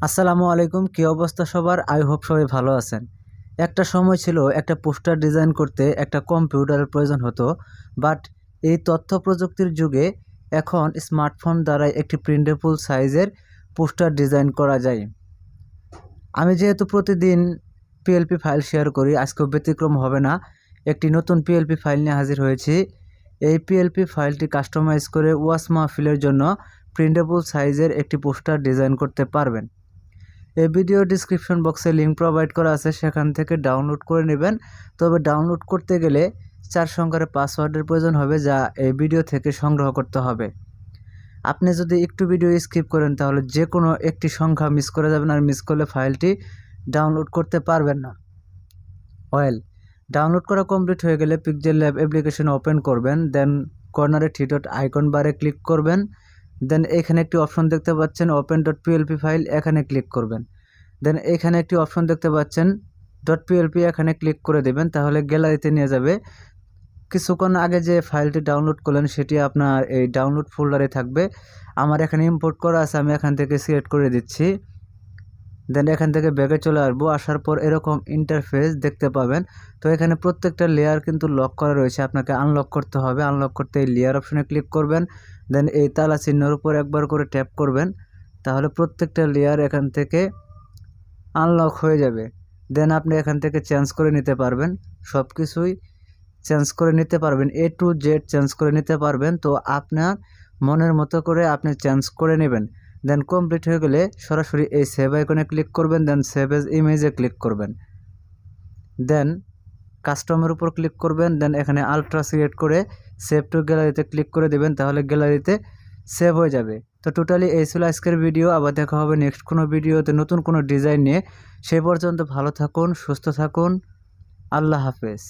আসসালামু আলাইকুম, কি অবস্থা সবার? আই হোপ সবাই ভালো আছেন। একটা সময় ছিল একটা পোস্টার ডিজাইন করতে একটা কম্পিউটারের প্রয়োজন হতো, বাট এই তথ্য প্রযুক্তির যুগে এখন স্মার্টফোন দ্বারাই একটি প্রিন্টেবল সাইজের পোস্টার ডিজাইন করা যায়। আমি যেহেতু প্রতিদিন পিএলপি ফাইল শেয়ার করি, আজকেও ব্যতিক্রম হবে না। একটি নতুন পিএলপি ফাইল নিয়ে হাজির হয়েছি। এই পিএলপি ফাইলটি কাস্টমাইজ করে ওয়াজ মাহফিলের জন্য প্রিন্টেবল সাইজের একটি পোস্টার ডিজাইন করতে পারবেন। এই ভিডিও ডিসক্রিপশন বক্সে লিঙ্ক প্রোভাইড করা আছে, সেখান থেকে ডাউনলোড করে নেবেন। তবে ডাউনলোড করতে গেলে 4 সংখ্যার পাসওয়ার্ডের প্রয়োজন হবে, যা এই ভিডিও থেকে সংগ্রহ করতে হবে। আপনি যদি একটু ভিডিও স্কিপ করেন তাহলে যে কোনো একটি সংখ্যা মিস করে যাবেন, আর মিস করলে ফাইলটি ডাউনলোড করতে পারবেন না। ডাউনলোড করা কমপ্লিট হয়ে গেলে পিক্সেলল্যাব অ্যাপ্লিকেশন ওপেন করবেন, দেন কর্নারে 𝗕 আইকন বারে ক্লিক করবেন। দেন এখানে একটি অপশন দেখতে পাচ্ছেন open.plp ফাইল, এখানে ক্লিক করবেন। দেন এখানে একটি অপশন দেখতে পাচ্ছেন .plp, এখানে ক্লিক করে দেবেন, তাহলে গ্যালারিতে নিয়ে যাবে। কিছুক্ষণ আগে যে ফাইলটি ডাউনলোড করলেন সেটি আপনার এই ডাউনলোড ফোল্ডারে থাকবে। আমার এখানে ইম্পোর্ট করা আছে, আমি এখান থেকে সিলেক্ট করে দিচ্ছি। দেন এখান থেকে ব্যাকে চলে আসবো। আসার পর এরকম ইন্টারফেস দেখতে পাবেন। তো এখানে প্রত্যেকটা লেয়ার কিন্তু লক করা রয়েছে, আপনাকে আনলক করতে হবে। আনলক করতে এই লেয়ার অপশনে ক্লিক করবেন, দেন এই তালা চিহ্নের উপর একবার করে ট্যাপ করবেন, তাহলে প্রত্যেকটা লেয়ার এখান থেকে আনলক হয়ে যাবে। দেন আপনি এখান থেকে চেঞ্জ করে নিতে পারবেন, সব কিছুই চেঞ্জ করে নিতে পারবেন, A to Z চেঞ্জ করে নিতে পারবেন। তো আপনার মনের মতো করে আপনি চেঞ্জ করে নেবেন। দেন কমপ্লিট হয়ে গেলে সরাসরি এই সেভ আইকনে ক্লিক করবেন, দেন সেভ এজ ইমেজে ক্লিক করবেন। দেন কাস্টমের উপর ক্লিক করবেন, দেন এখানে আলট্রা সিলেক্ট করে সেভ টু গ্যালারিতে ক্লিক করে দেবেন, তাহলে গ্যালারিতে সেভ হয়ে যাবে। তো টোটালি এই ছিল আজকের ভিডিও। আবার দেখা হবে নেক্সট কোনো ভিডিওতে নতুন কোনো ডিজাইন নিয়ে। সেই পর্যন্ত ভালো থাকুন, সুস্থ থাকুন। আল্লাহ হাফেজ।